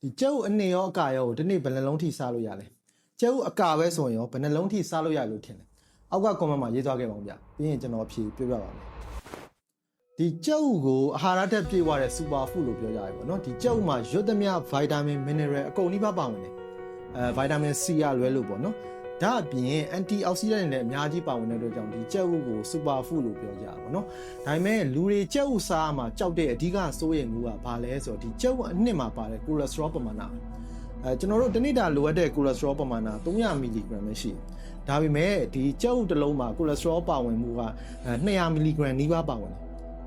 ဒီကျုပ်အနေရောအကာရောဒီနေ့ဘယ်နှလုံးထိစားလို့ရလဲကျုပ်အကာပဲဆိုရင်ရောဘယ်နှလုံးထိစားလို့ရလို့ထင်လဲအောက်က comment မှာရေးသွားခဲ့ပါဦးဗျပြီးရင်ကျွန်တော်အဖြေပြောပြပါမယ်ဒီကျုပ်ကိုအာဟာရဓာတ်ပြည့်ဝတဲ့ super food လို့ပြောကြရပါတော့ဒီကျုပ်မှာရွတ်သမျှ vitamin mineral အကုန်နှိပါပါဝင်တယ်vitamin C ရလွဲလို့ပေါ့နော်ဒါအပြင် antioxidant တွေလည်းအများကြီးပါဝင်တဲ့အတွက်ကြောင့်ဒီကြက်ဥကို super food လို့ပြောကြတာပေါ့နော်ဒါပေမဲ့လူတွေကြက်ဥစားမှာကြောက်တဲ့အဓိကစိုးရိမ်မှုကဘာလဲဆိုတော့ဒီကြက်ဥအနှစ်မှာပါတဲ့ cholesterol ပမာဏကျွန်တော်တို့တနေ့တာလိုအပ်တဲ့ cholesterol ပမာဏ300 mg ပဲရှိဒါပေမဲ့ဒီကြက်ဥတစ်လုံးမှာ cholesterol ပါဝင်မှုက200 mg နီးပါးပါဝင်တယ်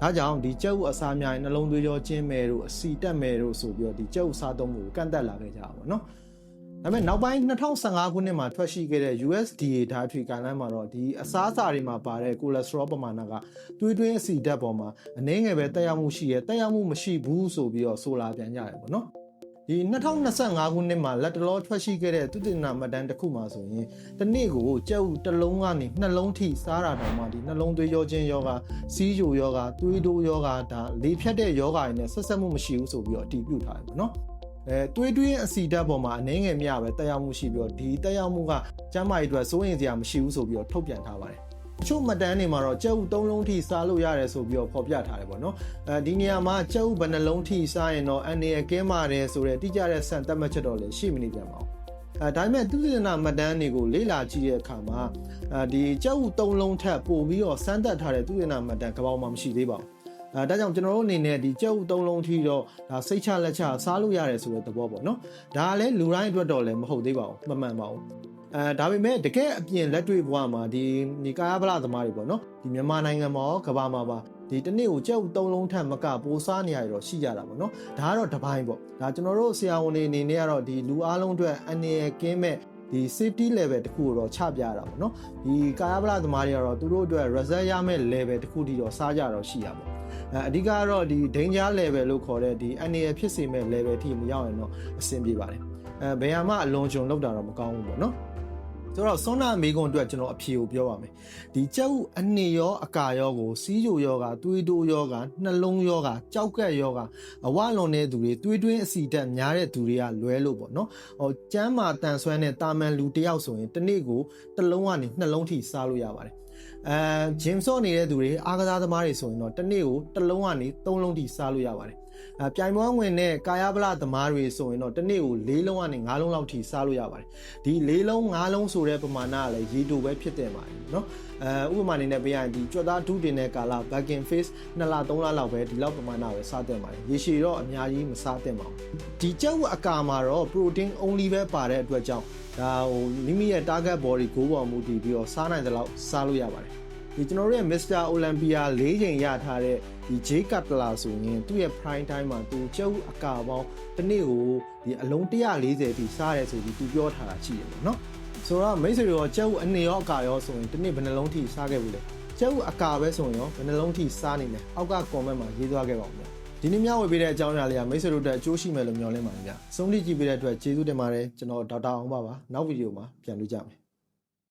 ဒါကြောင့်ဒီကြက်ဥအစားများရင်နှလုံးသွေးကြောကျဉ်းမယ်တို့အဆီတက်မယ်တို့ဆိုပြီးတော့ဒီကြက်ဥစားသုံးမှုကိုကန့်သက်လာခဲ့ကြတာပေါ့နော်ဒါပေမဲ့နောက်ပိုင်း2015ခုနှစ်မှာထွက်ရှိခဲ့တဲ့ USDA dietary guideline မှာတော့ဒီအစားအစာတွေမှာပါတဲ့ cholesterol ပမာဏကသွေးတွင်းအဆီဓာတ်ပေါ်မှာအနည်းငယ်ပဲတက်ရောက်မှုရှိရဲတက်ရောက်မှုမရှိဘူးဆိုပြီးတော့ဆိုလာပြန်ကြတယ်ပေါ့နော်ဒီ2025ခုနှစ်မှာလက်တလောထွက်ရှိခဲ့တဲ့သုတေသနမှတ်တမ်းတစ်ခုမှာဆိုရင်တစ်နေ့ကိုကြက်ဥတစ်လုံးကနေနှလုံးထိစားတာတောင်မှဒီနှလုံးသွေးကြောကျဉ်ယောဂစီးချိုယောဂသွေးတိုးယောဂဒါလေဖြတ်တဲ့ယောဂတွေနဲ့ဆက်ဆက်မှုမရှိဘူးဆိုပြီးတော့အတည်ပြုထားတယ်ပေါ့နော်သွေးတွင်းအဆီဓာတ်ပေါ်မှာအနည်းငယ်မျှပဲတက်ရောက်မှုရှိပြီးတော့ဒီတက်ရောက်မှုကကျန်းမာရေးအတွက်စိုးရိမ်စရာမရှိဘူးဆိုပြီးတော့ထုတ်ပြန်ထားပါတယ်အချို့မှတ်တမ်းတွေမှာတော့ကြက်ဥ3လုံးထိစားလို့ရတယ်ဆိုပြီးတော့ဖော်ပြထားတယ်ပေါ့နော်ဒီနေရာမှာကြက်ဥဘယ်နှလုံးထိစားရင်တော့အန်နေရကင်းပါတယ်ဆိုတဲ့တိကျတဲ့စံသတ်မှတ်ချက်တော့လည်းရှိမနေပြန်ပါဘူးဒါပေမဲ့သုတေသနမှတ်တမ်းတွေကိုလေ့လာကြည့်တဲ့အခါမှာဒီကြက်ဥ3လုံးထက်ပိုပြီးတော့စမ်းသပ်ထားတဲ့သုတေသနမှတ်တမ်းကမ္ဘာမှာမရှိသေးပါဘူးဒါကြောင့်ကျွန်တော်တို့အနေနဲ့ဒီကြက်ဥ3လုံးထိတော့ဒါစိတ်ချလက်ချစားလို့ရတယ်ဆိုတဲ့သဘောပေါ့နော်ဒါကလည်းလူတိုင်းအတွက်တော့လည်းမဟုတ်သေးပါဘူးမမှန်ပါဘူးဒါပေမဲ့တကယ်အပြင်လက်တွေ့ဘဝမှာဒီကာယဗလာသမားတွေပေါ့နော်ဒီမြန်မာနိုင်ငံမှာရောကမ္ဘာမှာပါဒီတစ်နေ့ကိုကြက်ဥ3လုံးထက်မကပိုစားနေရတော့ရှိကြတာပေါ့နော်ဒါကတော့တစ်ပိုင်းပေါ့ဒါကျွန်တော်တို့ဆရာဝန်တွေအနေနဲ့ကတော့ဒီလူအားလုံးအတွက်အနေရကင်းမဲ့ဒီ safety level တခုကိုတော့ချပြရတာပေါ့နော်ဒီကာယဗလာသမားတွေကတော့သူတို့အတွက် result ရမဲ့ level တခုတည်းတော့စားကြတော့ရှိရပါဘူးအဓိကတော့ဒီ danger level လို့ခေါ်တဲ့ဒီအနေရဖြစ်စေမဲ့ level ထိမရောက်ရင်တော့အဆင်ပြေပါတယ်ဘယ်မှာအလွန်ကျွံလောက်တာတော့မကောင်းဘူးပေါ့နော်ဆိုတော့ဆွမ်းနာမေးခွန်းအတွက်ကျွန်တော်အဖြေကိုပြောပါမယ်ဒီကြက်ဥအနေရောအကာရောကိုစီးချိုယောဂသွေးတိုးယောဂနှလုံးယောဂကြောက်ကက်ယောဂအဝလွန်တဲ့သူတွေသွေးတွင်းအဆီဓာတ်များတဲ့သူတွေကလွဲလို့ပေါ့နော်ကျမ်းမာတန်ဆွမ်းတဲ့တာမန်လူတယောက်ဆိုရင်တစ်နေ့ကိုတစ်လုံးကနေနှလုံးထိစားလို့ရပါတယ်ဂျင်ဆော့နေတဲ့သူတွေအားကစားသမားတွေဆိုရင်တော့တစ်နေ့ကိုတစ်လုံးကနေ3လုံးထိစားလို့ရပါတယ်ပြိုင်ပွဲဝင်တဲ့ကာယဗလာသမားတွေဆိုရင်တော့တစ်နေ့ကို4လုံးကနေ5လုံးလောက်ထိစားလို့ရပါတယ်ဒီ4လုံး5လုံးဆိုတဲ့ပမာဏကလည်းရေတိုပဲဖြစ်တဲ့ပါတယ်နော်ဥပမာအနေနဲ့ပေးရရင်ဒီကြွက်သားဒုတင်တဲ့ကာလ backing phase 2လ3လလောက်ပဲဒီလောက်ပမာဏပဲစားတဲ့ပါတယ်ရေရှည်တော့အများကြီးမစားသင့်ပါဘူးဒီကြက်ဥအကာမှာတော့ protein only ပဲပါတဲ့အတွက်ကြောင့်ဒါမိမိရဲ့ target body goal ပေါ်မူတည်ပြီးတော့စားနိုင်တဲ့လောက်စားလို့ရပါတယ်ဒီကျွန်တော်တို့ရဲ့ Mr. Olympia 4ချိန်ရထားတဲ့ဒီ J Cutler ဆိုရင်သူ့ရဲ့ prime time မှာသူကြက်ဥအကာပေါင်းတစ်နေ့ကိုဒီအလုံး140ထိစားရဲဆိုပြီးသူပြောထားတာရှိတယ်ပေါ့နော်ဆိုတော့မိတ်ဆွေတို့ကြက်ဥအနေရောအကာရောဆိုရင်တစ်နေ့ဘယ်နှလုံးထိစားခဲ့ဘူးလဲကြက်ဥအကာပဲဆိုရင်ရောဘယ်နှလုံးထိစားနေလဲအောက်က comment မှာရေးသွားခဲ့ပါဦးဗျဒီနေ့မျှဝေပေးတဲ့အကြောင်းအရာလေးကမိတ်ဆွေတို့အတွက်အကျိုးရှိမယ်လို့မျှော်လင့်ပါတယ်ဗျဆုံးဖြတ်ကြည့်ပေးတဲ့အတွက်ကျေးဇူးတင်ပါတယ်ကျွန်တော်ဒေါက်တာအောင်ပါနောက်ဗီဒီယိုမှာပြန်တွေ့ကြမယ်